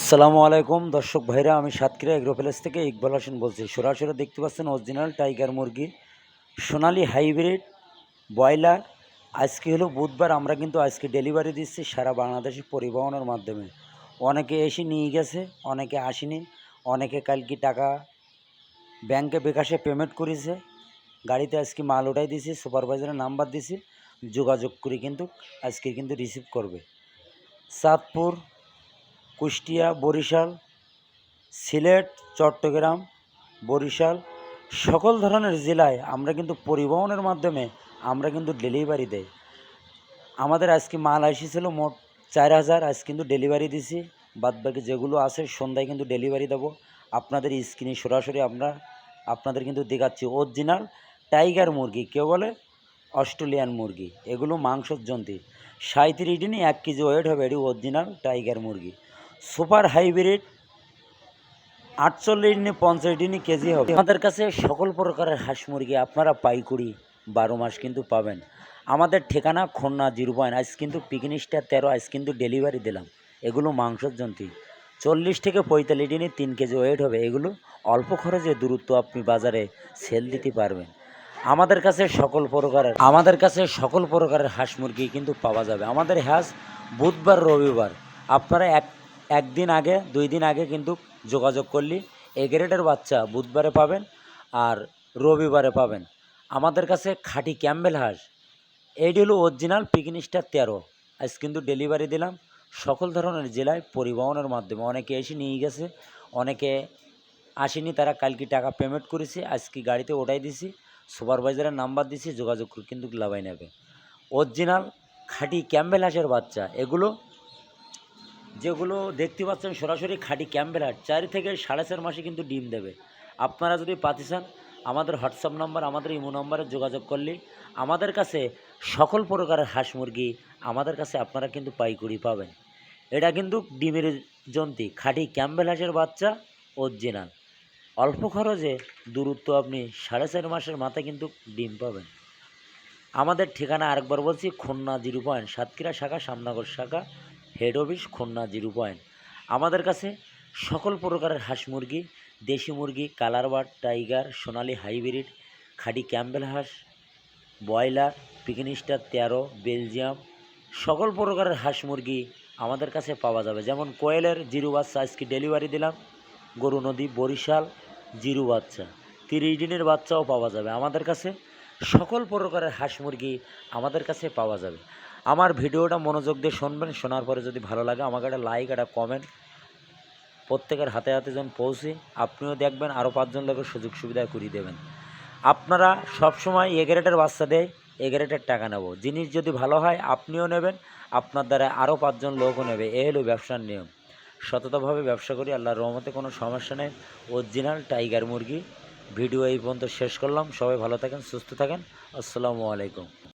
আসসালামু আলাইকুম দর্শক ভাইরা, আমি সাতক্ষীরা এগ্রো প্যালেস থেকে ইকবাল হোসেন বলছি। সরাসরি দেখতে পাচ্ছেন অরিজিনাল টাইগার মুরগি, সোনালী হাইব্রিড ব্রয়লার। আজকে হলো বুধবার, আমরা কিন্তু আজকে ডেলিভারি দিচ্ছি সারা বাংলাদেশে পরিবহনের মাধ্যমে। অনেকে এসে নিয়ে গেছে, অনেকে আসেনি, অনেকে কালকে টাকা ব্যাংকে বিকাশে পেমেন্ট করেছে। গাড়িতে আজকে মাল ওঠাই দিয়েছি, সুপারভাইজারের নাম্বার দিয়েছি, যোগাযোগ করে কিন্তু আজকে কিন্তু রিসিভ করবে। চাঁদপুর, কুষ্টিয়া, বরিশাল, সিলেট, চট্টগ্রাম, বরিশাল সকল ধরনের জেলায় আমরা কিন্তু পরিবহনের মাধ্যমে আমরা কিন্তু ডেলিভারি দেই। আমাদের আজকে মাল এসেছিল মোট 4000, আজ কিন্তু ডেলিভারি দিছি। বাদবাকি যেগুলো আছে সন্ধ্যায় কিন্তু ডেলিভারি দেবো। আপনাদের স্ক্রিনে সরাসরি আমরা আপনাদের কিন্তু দেখাচ্ছি অরিজিনাল টাইগার মুরগি, কেউ বলে অস্ট্রেলিয়ান মুরগি, এগুলো মাংসর জন্তি। 37 দিনই 1 কেজি ওয়েট হবে, এটি অরিজিনাল টাইগার মুরগি। সুপার হাইব্রিড 48 দিনে 50 দিনই কেজি হবে। আমাদের কাছে সকল প্রকারের হাঁস মুরগি আপনারা পাইকারি 12 মাস কিন্তু পাবেন। আমাদের ঠিকানা খুলনা 0 আজ কিন্তু পিকনিকটা 13, আজ কিন্তু ডেলিভারি দিলাম। এগুলো মাংসর জন্তি, 40 থেকে 45 দিনে 3 কেজি ওয়েট হবে। এগুলো অল্প খরচে দূরত্ব আপনি বাজারে সেল দিতে পারবেন। আমাদের কাছে সকল প্রকারের হাঁস মুরগি কিন্তু পাওয়া যাবে। আমাদের হাঁস বুধবার রবিবার আপনারা একদিন আগে 2 দিন আগে কিন্তু যোগাযোগ করলে এ গ্রেডের বাচ্চা বুধবারে পাবেন আর রবিবারে পাবেন। আমাদের কাছে খাঁটি ক্যাম্বেল হাঁস, এইটি হলো অরিজিনাল পিকনিকটা 13, আজ কিন্তু ডেলিভারি দিলাম সকল ধরনের জেলায় পরিবহনের মাধ্যমে। অনেকে এসে নিয়ে গেছে, অনেকে আসেনি, তারা কালকে টাকা পেমেন্ট করেছে, আজকে গাড়িতে ওঠাই দিছি, সুপারভাইজারের নাম্বার দিছি, যোগাযোগ কিন্তু লাভাই নেবে। অরিজিনাল খাঁটি ক্যাম্বেল হাঁসের বাচ্চা এগুলো, যেগুলো দেখতে পাচ্ছেন সরাসরি খাঁটি ক্যাম্বেল হাঁস 4 থেকে 4.5 মাসে কিন্তু ডিম দেবে। আপনারা যদি পাতে চান আমাদের হোয়াটসঅ্যাপ নাম্বার, আমাদের ইমো নাম্বারে যোগাযোগ করলে আমাদের কাছে সকল প্রকারের হাঁস মুরগি আমাদের কাছে আপনারা কিন্তু পাইকারি পাবেন। এটা কিন্তু ডিমের জন্তি, খাঁটি ক্যাম্বেল হাঁসের বাচ্চা অরিজিনাল। অল্প খরচে দূরত্ব আপনি 4.5 মাসের মাথায় কিন্তু ডিম পাবেন। আমাদের ঠিকানা আরেকবার বলছি, খুলনা 0, সাতক্ষীরা শাখা, শ্যামনগর শাখা, হেড অফিস খুলনা 0। আমাদের কাছে সকল প্রকারের হাঁস মুরগি, দেশি মুরগি, কালার বার্ড, টাইগার, সোনালী হাইব্রিড, খাঁটি ক্যাম্বেল হাঁস, ব্রয়লার, পিকনিস্টার 13, বেলজিয়াম সকল প্রকারের হাঁস মুরগি আমাদের কাছে পাওয়া যাবে। যেমন কোয়েলের 0 বাচ্চা আজকে ডেলিভারি দিলাম, গরু নদী বরিশাল 0 বাচ্চা, 30 দিনের বাচ্চাও পাওয়া যাবে আমাদের কাছে। সকল প্রকারের হাঁস মুরগি আমাদের কাছে পাওয়া যাবে। আমার ভিডিওটা মনোযোগ দিয়ে শুনবেন, শোনার পরে যদি ভালো লাগে আমাকে একটা লাইক, একটা কমেন্ট প্রত্যেকের হাতে হাতে যেন পৌঁছে, আপনিও দেখবেন, আরও 5 জন লোকের সুযোগ সুবিধা করে দেবেন। আপনারা সবসময় এ গ্রেডের বাচ্চা দেয়, এ গ্রেডের টাকা নেব, জিনিস যদি ভালো হয় আপনিও নেবেন, আপনার দ্বারা আরও 5 জন লোকও নেবে। এ হলো ব্যবসার নিয়ম। সততাভাবে ব্যবসা করি, আল্লাহর রহমতে কোনো সমস্যা নেই। অরিজিনাল টাইগার মুরগি। ভিডিও এই পর্যন্ত শেষ করলাম। সবাই ভালো থাকেন, সুস্থ থাকেন। আসসালামু আলাইকুম।